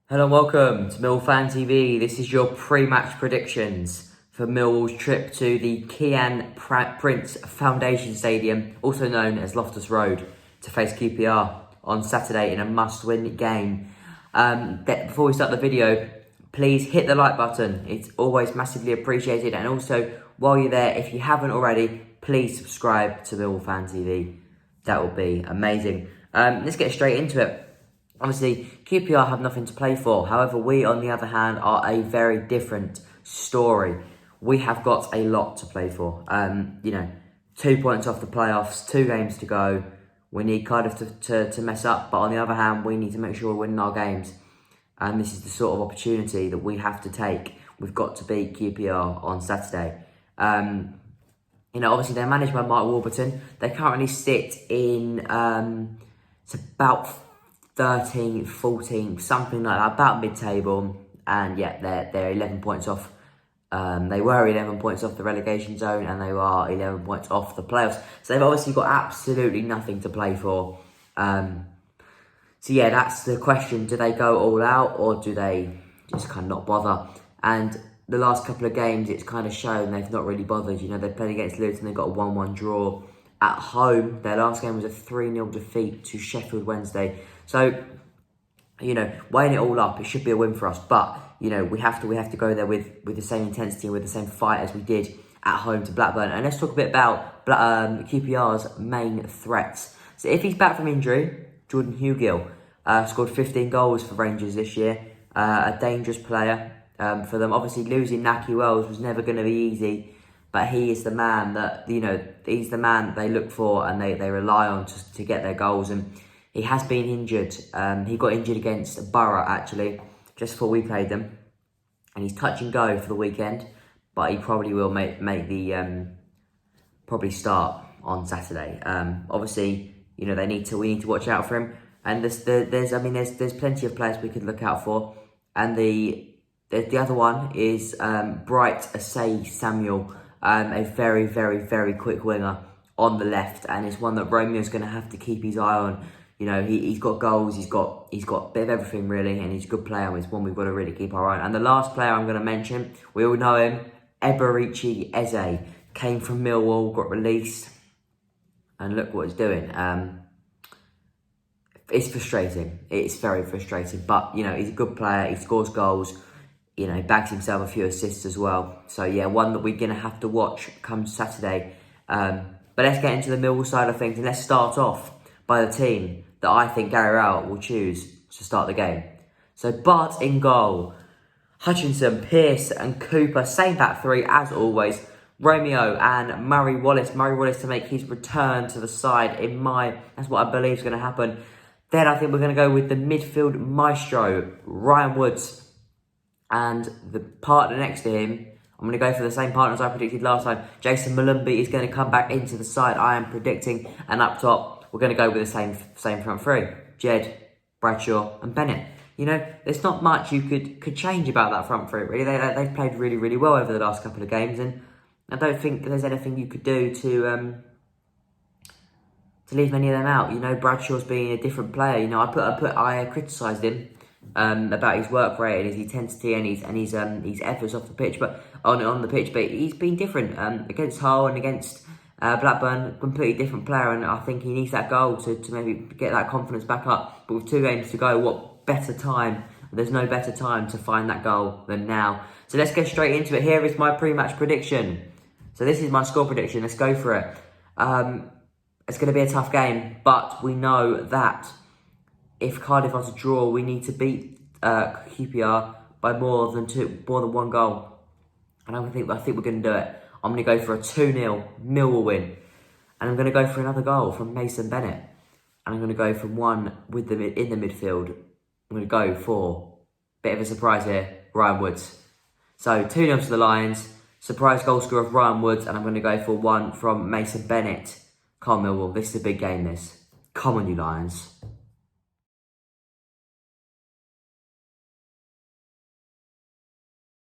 Hello and welcome to Millwall Fan TV. This is your pre-match predictions for Millwall's trip to the Kian Prince Foundation Stadium, also known as Loftus Road, to face QPR on Saturday in a must-win game. Before we start the video, please hit the like button. It's always massively appreciated. And also, while you're there, if you haven't already, please subscribe to Millwall Fan TV. That would be amazing. Let's get straight into it. Obviously, QPR have nothing to play for. However, we, on the other hand, are a very different story. We have got a lot to play for. 2 points off the playoffs, 2 games to go. We need Cardiff to mess up. But on the other hand, we need to make sure we're winning our games. And this is the sort of opportunity that we have to take. We've got to beat QPR on Saturday. Obviously, they're managed by Mark Warburton. They currently sit in, it's about 13th, 14th, something like that, about mid-table. And yeah, they're 11 points off. They were 11 points off the relegation zone, and they are 11 points off the playoffs. So they've obviously got absolutely nothing to play for. So yeah, that's the question. Do they go all out, or do they just kind of not bother? And the last couple of games, it's kind of shown they've not really bothered. They played against Luton, they got a 1-1 draw. At home, their last game was a 3-0 defeat to Sheffield Wednesday. So, weighing it all up, it should be a win for us. But, we have to go there with the same intensity and with the same fight as we did at home to Blackburn. And let's talk a bit about QPR's main threats. So if he's back from injury, Jordan Hugill scored 15 goals for Rangers this year. A dangerous player for them. Obviously, losing Nahki Wells was never going to be easy. But he is the man that, he's the man that they look for and they rely on to get their goals. And he has been injured. He got injured against Borough, actually, just before we played them. And he's touch and go for the weekend. But he probably will make the, probably start on Saturday. Obviously, we need to watch out for him. And there's plenty of players we could look out for. And the other one is Bright Asay Samuel. A very, very, very quick winger on the left, and it's one that Romeo's going to have to keep his eye on. He's got goals, he's got a bit of everything really, and he's a good player. It's one we've got to really keep our eye on. And the last player I'm going to mention, we all know him, Eberichi Eze, came from Millwall, got released, and look what he's doing. It's frustrating. It's very frustrating, but he's a good player. He scores goals. He bags himself a few assists as well. So, yeah, one that we're going to have to watch come Saturday. But let's get into the Millwall side of things. And let's start off by the team that I think Gary Rowett will choose to start the game. So, Bart in goal. Hutchinson, Pearce and Cooper. Same back three as always. Romeo and Murray Wallace. Murray Wallace to make his return to the side. That's what I believe is going to happen. Then I think we're going to go with the midfield maestro, Ryan Woods. And the partner next to him, I'm going to go for the same partner as I predicted last time. Jason Malumbi is going to come back into the side, I am predicting. And up top, we're going to go with the same front three. Jed, Bradshaw and Bennett. There's not much you could change about that front three, really. They've played really, really well over the last couple of games. And I don't think there's anything you could do to leave any of them out. Bradshaw's being a different player. I criticised him about his work rate and his intensity and his efforts off the pitch, but on the pitch. But he's been different against Hull and against Blackburn. Completely different player, and I think he needs that goal to maybe get that confidence back up. But with 2 games to go, what better time? There's no better time to find that goal than now. So let's get straight into it. Here is my pre-match prediction. So this is my score prediction. Let's go for it. It's going to be a tough game, but we know that if Cardiff are to draw, we need to beat QPR by more than 1 goal. And I think we're going to do it. I'm going to go for a 2-0 Millwall win. And I'm going to go for another goal from Mason Bennett. And I'm going to go from one in the midfield. I'm going to go for, a bit of a surprise here, Ryan Woods. So 2-0 to the Lions. Surprise goal scorer of Ryan Woods. And I'm going to go for one from Mason Bennett. Come on, Millwall. This is a big game, this. Come on, you Lions.